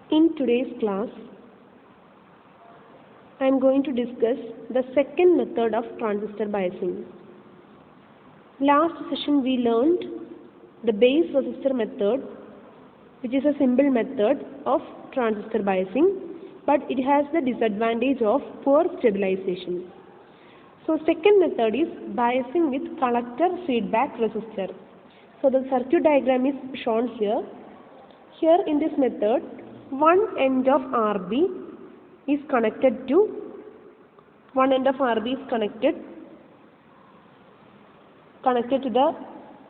In today's class, I am going to discuss the second method of transistor biasing. Last session we learned the base resistor method, which is a simple method of transistor biasing, but it has the disadvantage of poor stabilization. So second method is biasing with collector feedback resistor. So the circuit diagram is shown here. Here in this method, one end of RB is connected to the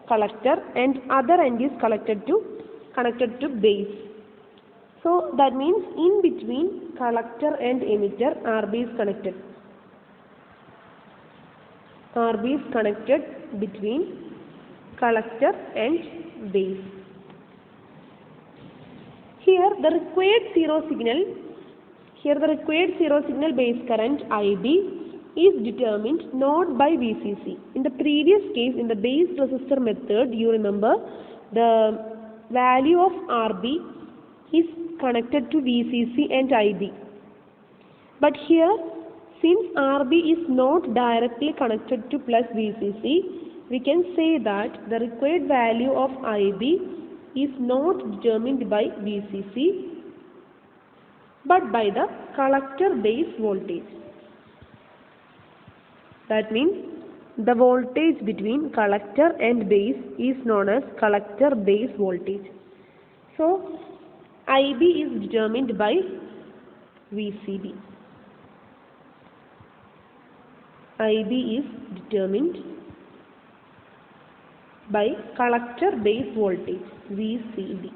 collector, and other end is connected to base. So that means in between collector and emitter, RB is connected. RB is connected between collector and base. Here the required zero signal base current IB is determined not by VCC. In the previous case, in the base resistor method, you remember the value of RB is connected to VCC and IB. But here, since RB is not directly connected to plus VCC, we can say that the required value of IB is not determined by VCC but by the collector base voltage. That means the voltage between collector and base is known as collector base voltage. So IB is determined by VCB. IB is determined by collector base voltage, VCB.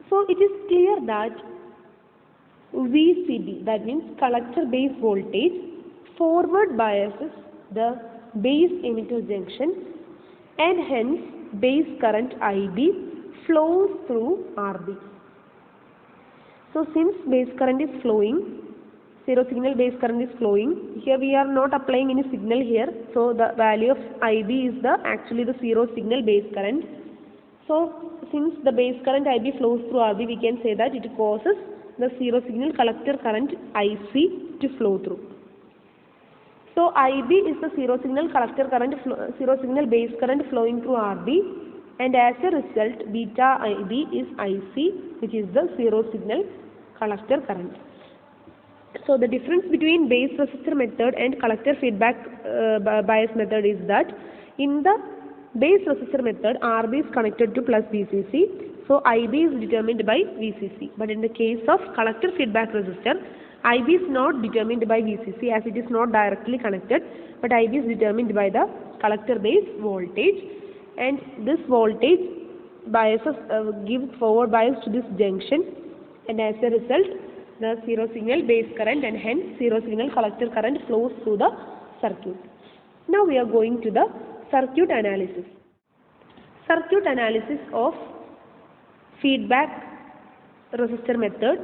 So it is clear that VCB, that means collector base voltage, forward biases the base emitter junction, and hence base current IB flows through RB. So since base current is flowing, zero signal base current is flowing, here we are not applying any signal here, so the value of IB is actually the zero signal base current. So since the base current IB flows through RB, we can say that it causes the zero signal collector current IC to flow through. So IB is the zero signal base current flowing through RB, and as a result beta IB is IC, which is the zero signal collector current. So the difference between base resistor method and collector feedback bias method is that in the base resistor method, RB is connected to plus VCC, so IB is determined by VCC. But in the case of collector feedback resistor, IB is not determined by VCC as it is not directly connected, but IB is determined by the collector base voltage, and this voltage biases gives forward bias to this junction, and as a result the zero signal base current and hence zero signal collector current flows through the circuit. Now we are going to the circuit analysis. Circuit analysis of feedback resistor method.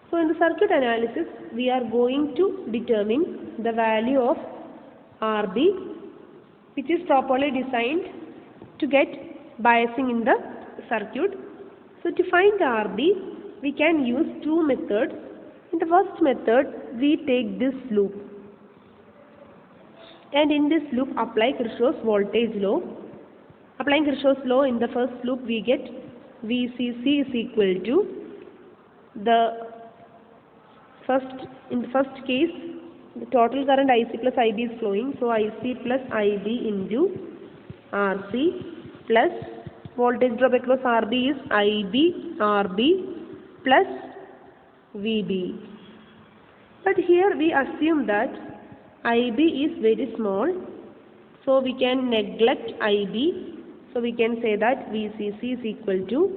So in the circuit analysis, we are going to determine the value of RB, which is properly designed to get biasing in the circuit. So to find RB, we can use two methods. In the first method, we take this loop, and in this loop apply Kirchhoff's voltage law. Applying Kirchhoff's law in the first loop, we get VCC is equal to in the first case the total current IC plus IB is flowing, so IC plus IB into RC plus voltage drop across RB is IB RB plus VB. But here we assume that IB is very small, so we can neglect IB. So we can say that VCC is equal to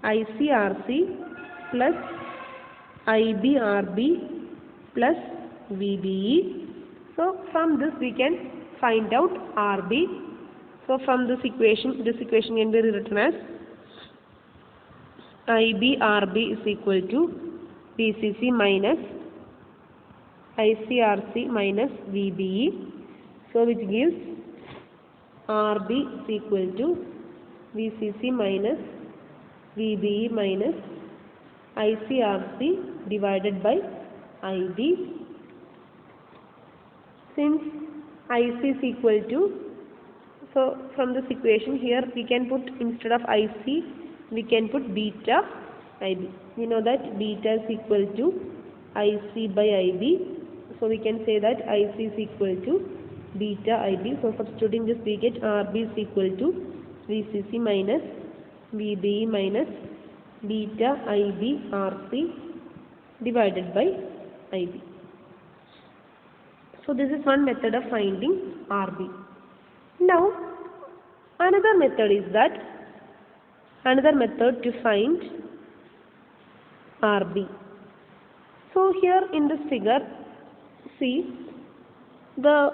ICRC plus IBRB plus VBE. So from this we can find out RB. So from this equation can be written as IBRB is equal to VCC minus ICRC minus VBE. So which gives RB is equal to VCC minus VBE minus ICRC divided by IB. Since IC is equal to, so from this equation here we can put, instead of IC we can put beta IB. We know that beta is equal to IC by IB. So we can say that IC is equal to beta IB. So substituting this, we get RB is equal to VCC minus VBE minus beta IB RC divided by IB. So this is one method of finding RB. Now another method to find RB. So here in this figure, see, the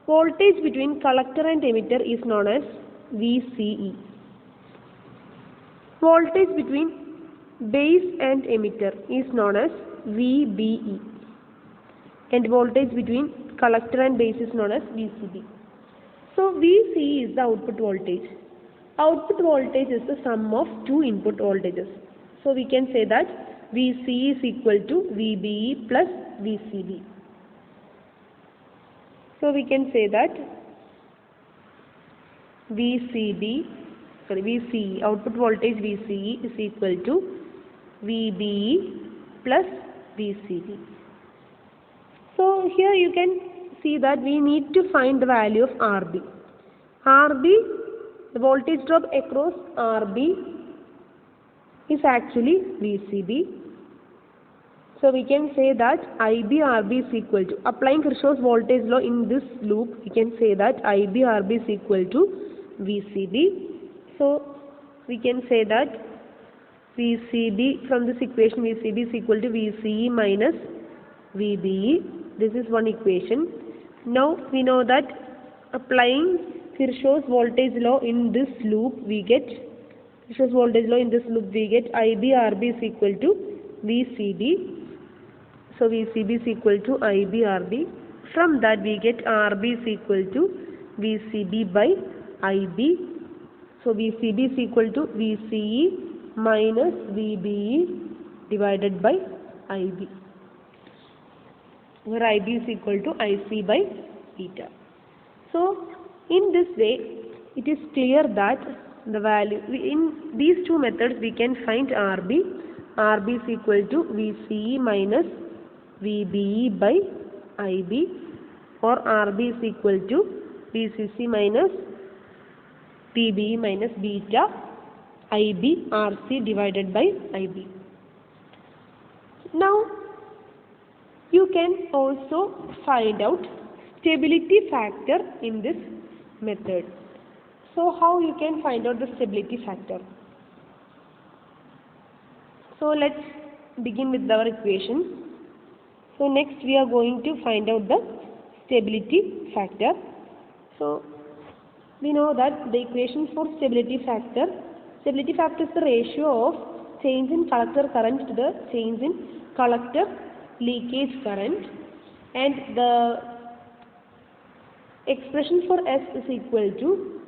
voltage between collector and emitter is known as VCE. Voltage between base and emitter is known as VBE. And voltage between collector and base is known as VCB. So VCE is the output voltage. Output voltage is the sum of two input voltages. So we can say that VCE is equal to VBE plus VCB. So we can say that VCE, output voltage VCE is equal to VBE plus VCB. So here you can see that we need to find the value of RB. The voltage drop across RB is actually VCB. So we can say that IB/RB is equal to, applying Kirchhoff's voltage law in this loop, we can say that IB/RB is equal to VCB. So we can say that VCB, from this equation, VCB is equal to VCE minus VBE. This is one equation. Now we know that applying Kirchhoff's voltage law in this loop, we get IB/RB is equal to VCB. So VCB is equal to IB/RB. From that we get RB is equal to VCB by IB. So VCB is equal to VCE minus VBE divided by IB, where IB is equal to IC by beta. So in this way it is clear that the value, in these two methods we can find RB. RB is equal to VCE minus VBE by IB, or RB is equal to VCC minus VBE minus beta IB RC divided by IB. Now you can also find out stability factor in this method. So how you can find out the stability factor? So let's begin with our equation. So next we are going to find out the stability factor. So we know that the equation for stability factor is the ratio of change in collector current to the change in collector leakage current, and the expression for S is equal to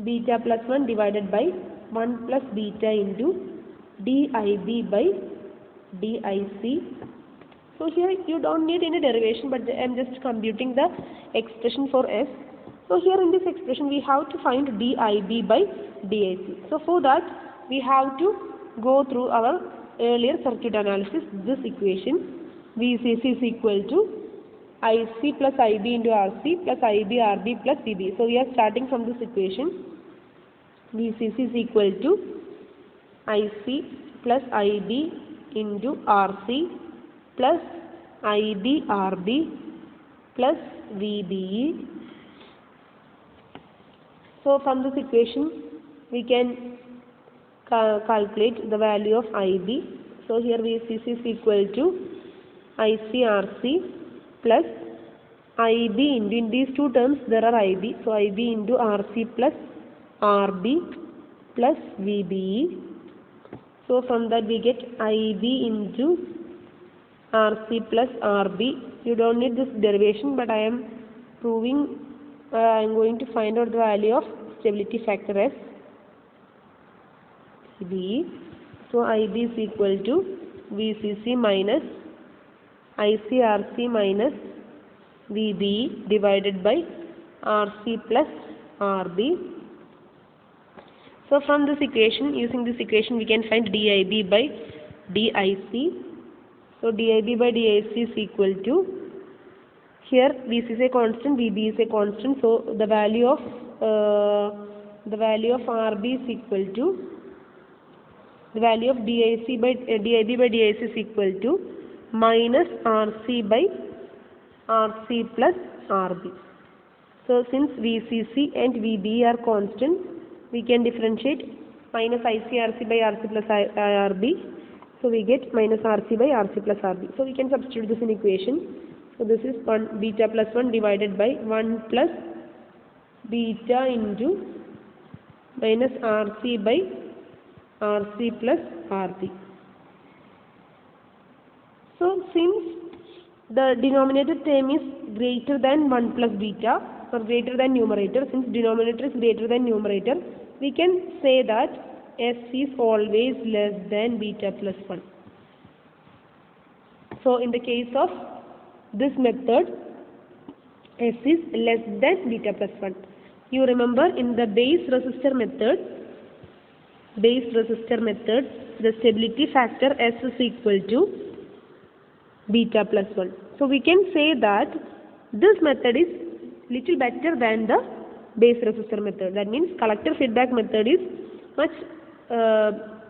beta plus 1 divided by 1 plus beta into DIB by DIC. So here you don't need any derivation, but I am just computing the expression for S. So here in this expression we have to find DIB by DIC. So for that we have to go through our earlier circuit analysis. This equation, VCC is equal to IC plus IB into RC plus IB/RB plus VB. So we are starting from this equation. VCC is equal to IC plus IB into RC plus IB/RB plus VBE. So from this equation we can calculate the value of IB. So here VCC is equal to IC/RC plus IB into, in these two terms there are IB, so IB into RC plus RB plus VBE. So from that we get IB into RC plus RB. You don't need this derivation, but I am proving, I am going to find out the value of stability factor S. VE. So IB is equal to VCC minus ICRC minus VBE divided by RC plus RB. So from this equation, using this equation, we can find DIB by DIC. So DIB by DIC is equal to, here VC is a constant, VB is a constant. So the value of RB is equal to, the value of DIB by DIC is equal to minus RC by RC plus RB. So since VCC and VB are constant, we can differentiate minus ICRC by RC plus RB. So we get minus RC by RC plus RB. So we can substitute this in equation. So this is 1 beta plus 1 divided by 1 plus beta into minus RC by RC plus RB. So since the denominator term is greater than 1 plus beta, or greater than numerator, since denominator is greater than numerator, we can say that S is always less than beta plus 1. So in the case of this method, S is less than beta plus 1. You remember in the base resistor method, the stability factor S is equal to beta plus 1. So we can say that this method is little better than the base resistor method. That means collector feedback method is much,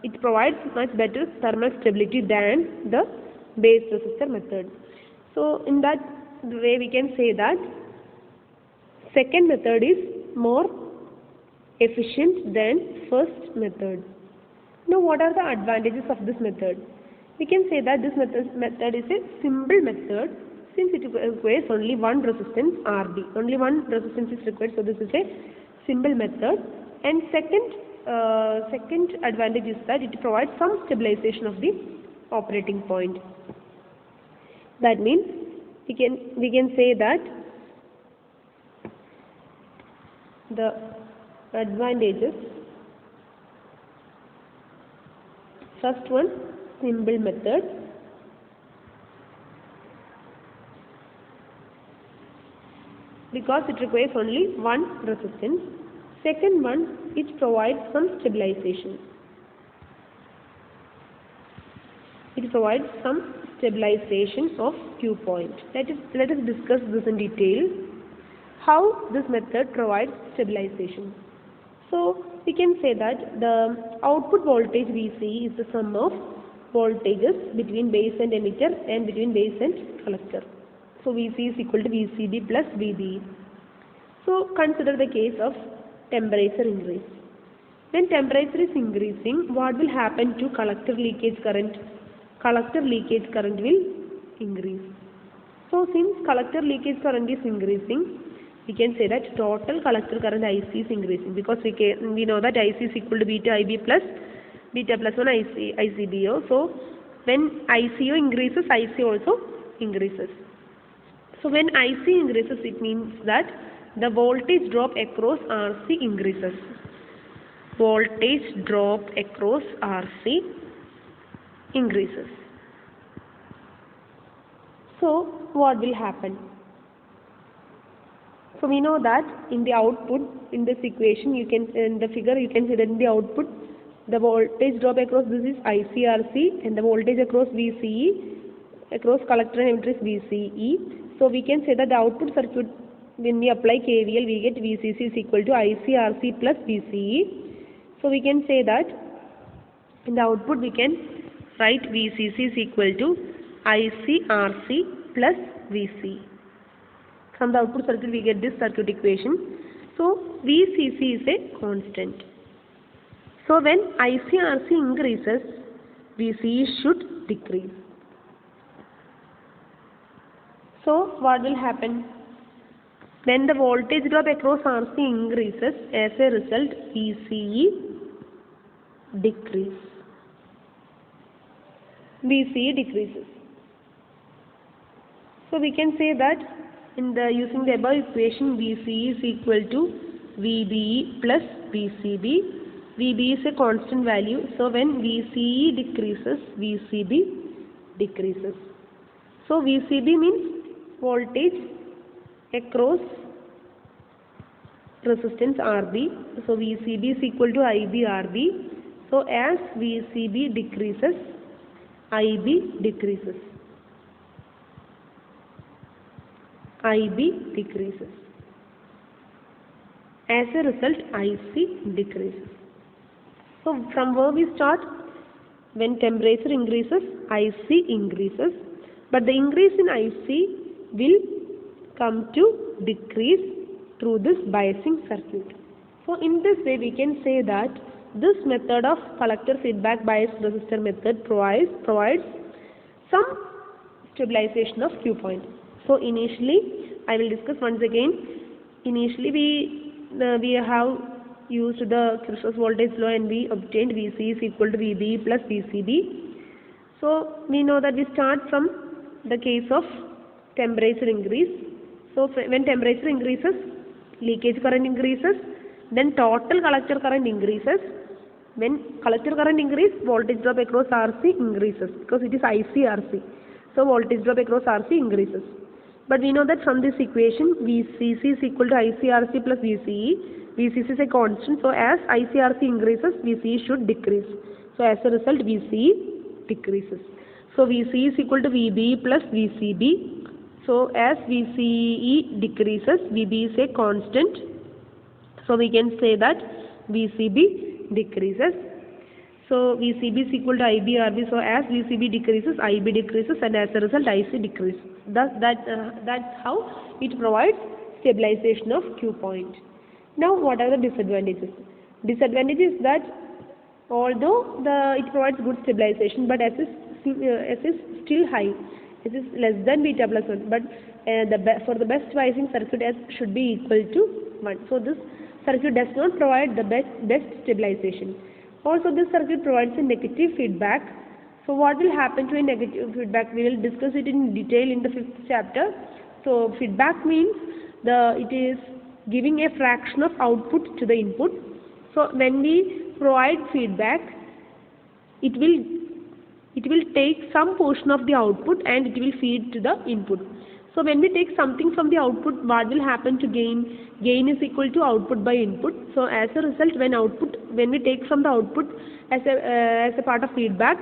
it provides much better thermal stability than the base resistor method. So in that way we can say that second method is more efficient than first method. Now what are the advantages of this method? We can say that this method is a simple method, since it requires only one resistance RB. Only one resistance is required, so this is a simple method. And second advantage is that it provides some stabilization of the operating point. That means we can say that the advantages, first one, simple method. Because it requires only one resistance. Second one, it provides some stabilization. It provides some stabilization of Q point. Let us discuss this in detail. How this method provides stabilization. So we can say that the output voltage VC is the sum of voltages between base and emitter and between base and collector. So VC is equal to VCB plus VBE. So consider the case of temperature increase. When temperature is increasing, what will happen to collector leakage current? Collector leakage current will increase. So since collector leakage current is increasing, we can say that total collector current IC is increasing, because we know that IC is equal to beta IB plus beta plus 1 ICBO. So when ICO increases, IC also increases. So when IC increases, it means that the voltage drop across RC increases. Voltage drop across RC increases. So what will happen? So we know that in the output, in this equation, in the figure you can see that in the output, the voltage drop across this is ICRC, and the voltage across VCE, across collector and emitter is VCE. So we can say that the output circuit, when we apply KVL, we get VCC is equal to ICRC plus VCE. So we can say that in the output we can write VCC is equal to ICRC plus VCE. From the output circuit we get this circuit equation. So VCC is a constant. So when ICRC increases, VCE should decrease. So what will happen? When the voltage drop across RC increases, as a result VCE decreases. VCE decreases. So we can say that using the above equation, VCE is equal to VBE plus VCB, VB is a constant value. So when VCE decreases, VCB decreases. So VCB means voltage across resistance RB. So VCB is equal to IB RB. So as VCB decreases, IB decreases. IB decreases. As a result, IC decreases. So from where we start? When temperature increases, IC increases. But the increase in IC will come to decrease through this biasing circuit. So in this way we can say that this method of collector feedback bias resistor method provides some stabilization of Q point. So initially, I will discuss once again. Initially we have used the Kirchhoff's voltage law and we obtained VC is equal to VB plus VCB. So we know that we start from the case of temperature increase. So when temperature increases, leakage current increases, then total collector current increases. When collector current increases, voltage drop across RC increases because it is IC/RC. So voltage drop across RC increases. But we know that from this equation, VCC is equal to IC/RC plus VCE. VCC is a constant. So as IC/RC increases, VCE should decrease. So as a result, VCE decreases. So VCE is equal to VB plus VCB. So as VCE decreases, VB is a constant. So we can say that VCB decreases. So VCB is equal to IB RB. So as VCB decreases, IB decreases, and as a result, IC decreases. Thus, that's how it provides stabilization of Q point. Now, what are the disadvantages? Disadvantage is that although it provides good stabilization, but S is still high. S is less than beta plus 1. But for the best biasing circuit, S should be equal to 1. So this circuit does not provide the best stabilization. Also, this circuit provides a negative feedback. So what will happen to a negative feedback? We will discuss it in detail in the 5th chapter. So feedback means it is giving a fraction of output to the input. So when we provide feedback, it will take some portion of the output and it will feed to the input. So when we take something from the output, what will happen to gain? Gain is equal to output by input. So as a result, when we take from the output as a part of feedback,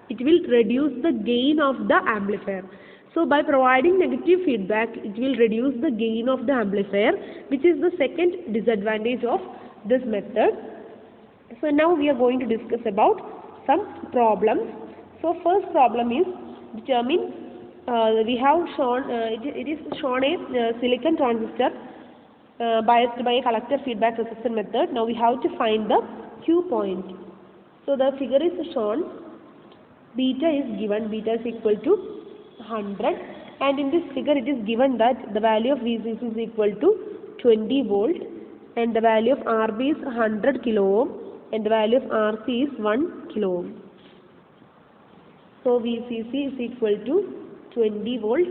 it will reduce the gain of the amplifier. So by providing negative feedback, it will reduce the gain of the amplifier, which is the second disadvantage of this method. So now we are going to discuss about some problems. So first problem is determine. We have shown it is shown a silicon transistor biased by a collector feedback resistor method. Now we have to find the Q point. So the figure is shown. Beta is given. Beta is equal to 100, and in this figure it is given that the value of VCC is equal to 20 volt, and the value of RB is 100 kilo ohm, and the value of RC is 1 kilo ohm. So VCC is equal to 20 volt,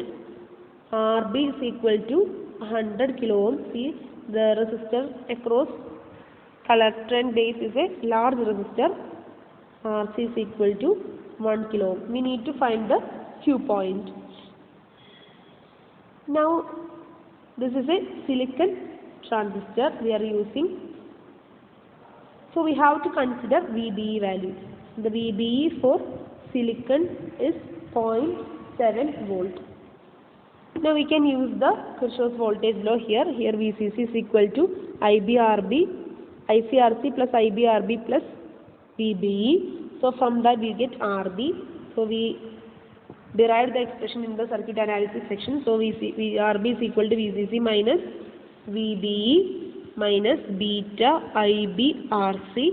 RB is equal to 100 kilo ohm. See, the resistor across collector and base is a large resistor. RC is equal to 1 kilo ohm. We need to find the Q point. Now, this is a silicon transistor we are using. So we have to consider VBE value. The VBE for silicon is 0.7 volt. Now we can use the Kirchhoff's voltage law here. Here VCC is equal to IBRB, ICRC plus IBRB plus VBE. So from that we get RB. So we derived the expression in the circuit analysis section. So RB is equal to VCC minus VBE minus beta IBRC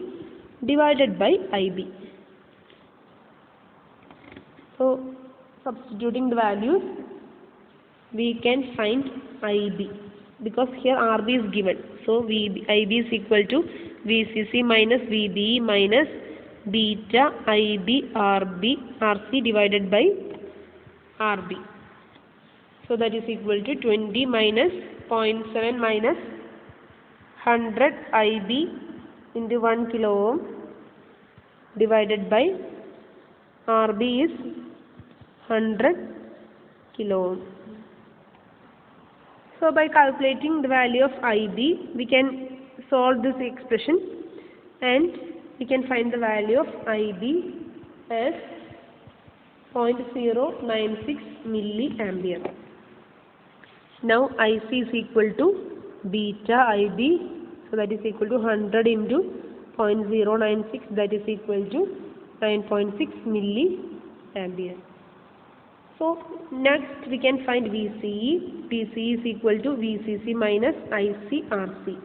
divided by IB. So substituting the values, we can find IB because here RB is given. So IB is equal to VCC minus VBE minus beta IB RC divided by RB. So that is equal to 20 minus 0.7 minus 100 IB into 1 kilo ohm divided by RB is 100 kilo ohm. So by calculating the value of IB, we can solve this expression and we can find the value of IB as 0.096 milliampere. Now IC is equal to beta IB, so that is equal to 100 into 0.096, that is equal to 9.6 milliampere. So next we can find VCE. VCE is equal to VCC minus ICRC,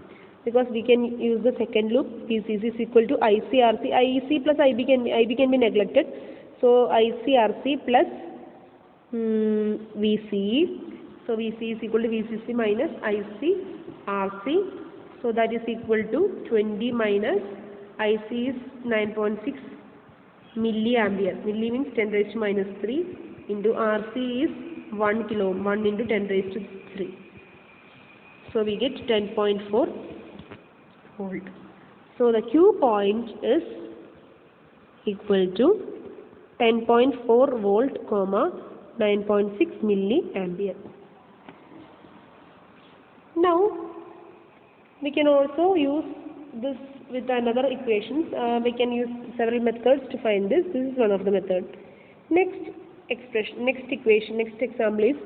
because we can use the second loop. VCC is equal to ICRC. IC plus IB can be neglected. So ICRC plus VCE. So VCE is equal to VCC minus ICRC. So that is equal to 20 minus IC is 9.6 milliampere. Milli means 10 raised to minus 3 into RC is 1 kilo ohm, 1 into 10 raised to 3. So we get 10.4 volt. So the Q point is equal to 10.4 volt, 9.6 milliampere. Now we can also use this with another equations. We can use several methods to find this. This is one of the methods. Next example is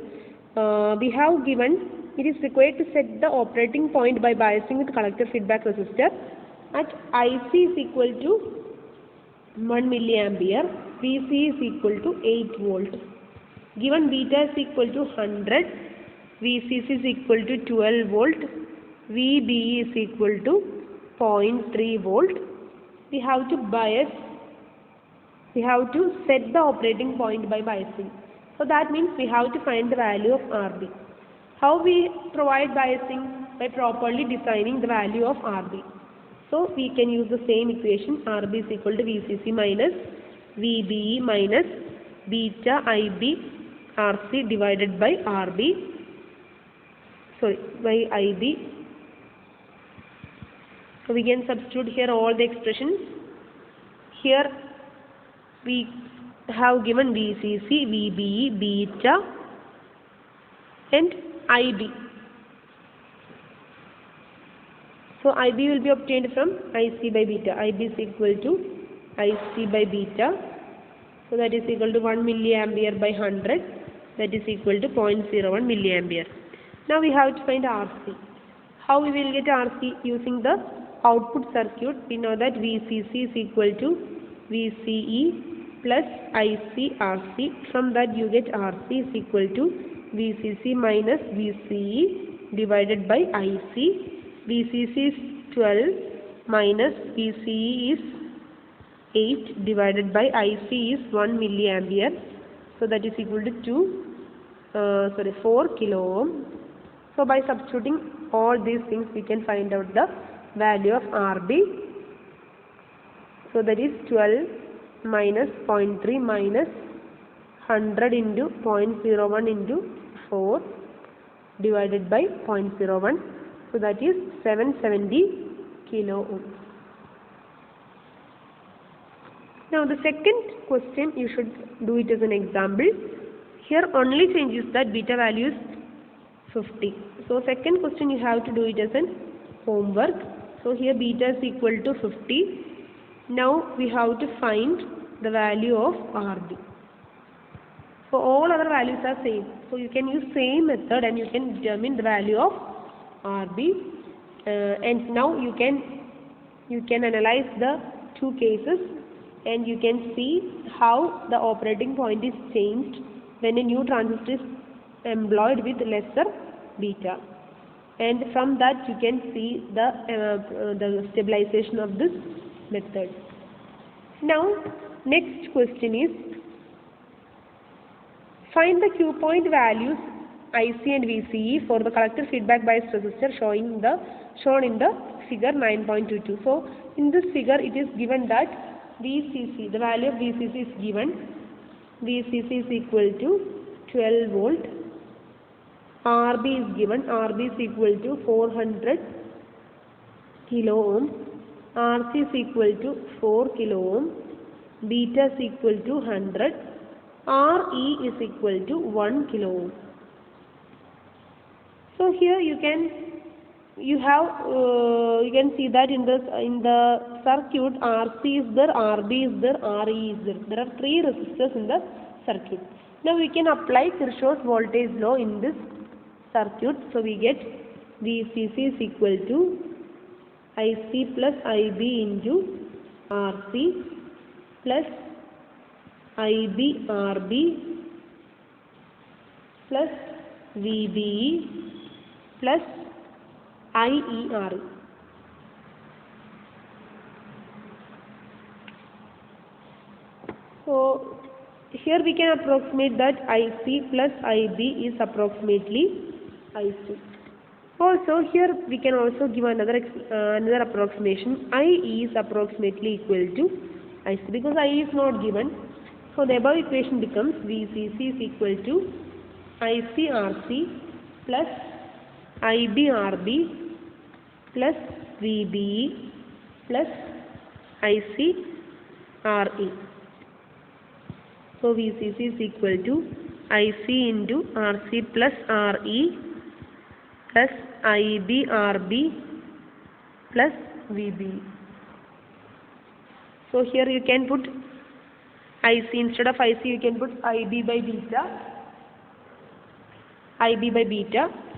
we have given it is required to set the operating point by biasing with collector feedback resistor at IC is equal to 1 milliampere, VC is equal to 8 volt. Given beta is equal to 100, VCC is equal to 12 volt, VBE is equal to 0.3 volt. We have to set the operating point by biasing. So that means we have to find the value of RB. How we provide biasing? By properly designing the value of RB. So we can use the same equation. RB is equal to VCC minus VBE minus beta IB RC divided by IB. So we can substitute here all the expressions. Here we have given VCC, VBE, beta and IB. So IB will be obtained from IC by beta. IB is equal to IC by beta. So that is equal to 1 milliampere by 100. That is equal to 0.01 milliampere. Now we have to find RC. How we will get RC? Using the output circuit. We know that VCC is equal to VCE plus ICRC. From that you get RC is equal to VCC minus VCE divided by IC. VCC is 12 minus VCE is 8 divided by IC is 1 milliampere. So that is equal to 4 kilo ohm. So by substituting all these things we can find out the value of RB. So that is 12 minus 0.3 minus 100 into 0.01 into 4 divided by 0.01. So that is 770 kilo ohm. Now the second question you should do it as an example. Here only change is that beta value is 50. So second question you have to do it as an homework. So here beta is equal to 50. Now we have to find the value of RB. So all other values are same. So you can use same method and you can determine the value of RB. And now you can analyze the two cases and you can see how the operating point is changed when a new transistor is employed with lesser beta. And from that you can see the stabilization of this method. Now next question is find the Q point values IC and VCE for the collector feedback bias resistor shown in the figure 9.22. So in this figure it is given that VCC, the value of VCC is given. VCC is equal to 12 volt. RB is given. RB is equal to 400 kilo ohm. RC is equal to 4 kilo ohm, beta is equal to 100, RE is equal to 1 kilo ohm. So here you can see that in the circuit RC is there, RB is there, RE is there. There are 3 resistors in the circuit. Now we can apply Kirchhoff's voltage law in this circuit. So we get VCC is equal to IC plus IB into RC plus IB RB plus VBE plus IERE. So here we can approximate that IC plus IB is approximately IC. Also here we can also give another approximation. IE is approximately equal to IC because IE is not given. So the above equation becomes VCC is equal to ICRC plus IBRB plus VBE plus ICRE. So VCC is equal to IC into RC plus RE plus IBRB plus VBE. So here you can put IC instead of IC you can put IB by beta.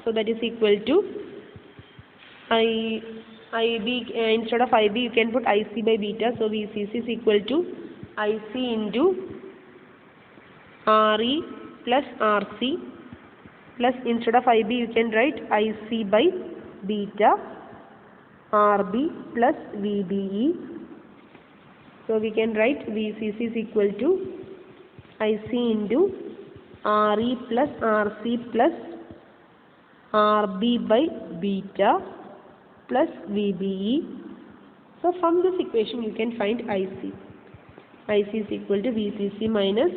So that is equal to IB instead of IB you can put IC by beta. So VCC is equal to IC into RE plus RC plus instead of IB you can write IC by beta RB plus VBE. So we can write VCC is equal to IC into RE plus RC plus RB by beta plus VBE. So from this equation you can find IC. IC is equal to VCC minus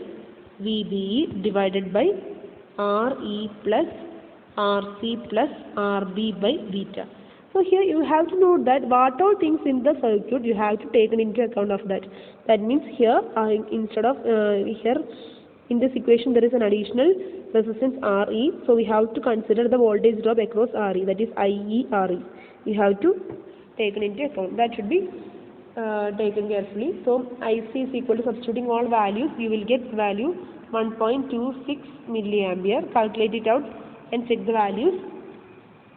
VBE divided by RE plus RC plus RB by beta. So here you have to note that what all things in the circuit you have to take into account of that. That means here instead of here in this equation there is an additional resistance RE. So we have to consider the voltage drop across RE, that is IERE. We have to take into account. That should be taken carefully. So IC is equal to, substituting all values, you will get value 1.26 milliampere. Calculate it out and check the values.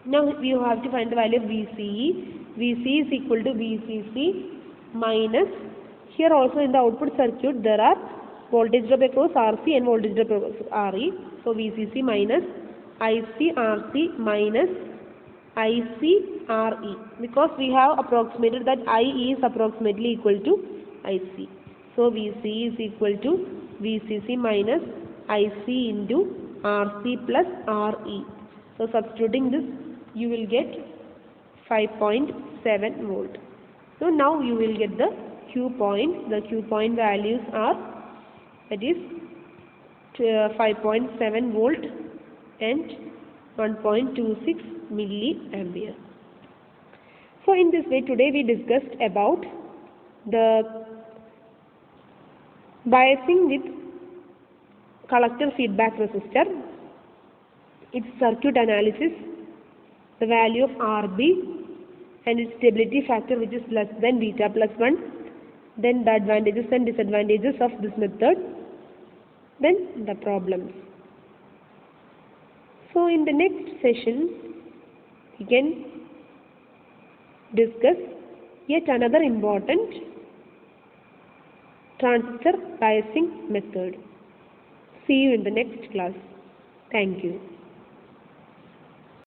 Now you have to find the value of VCE. VCE is equal to VCC minus, here also in the output circuit there are voltage drop across RC and voltage drop across RE. So VCC minus ICRC minus ICRE, because we have approximated that IE is approximately equal to IC. So VCE is equal to VCC minus IC into RC plus RE. So substituting this you will get 5.7 volt. So now you will get the Q point. The Q point values are, that is 5.7 volt and 1.26 milliampere. So in this way today we discussed about the biasing with collector feedback resistor, its circuit analysis, the value of RB and its stability factor which is less than beta plus 1, then the advantages and disadvantages of this method, then the problems. So in the next session we can discuss yet another important transistor biasing method. See you in the next class. Thank you.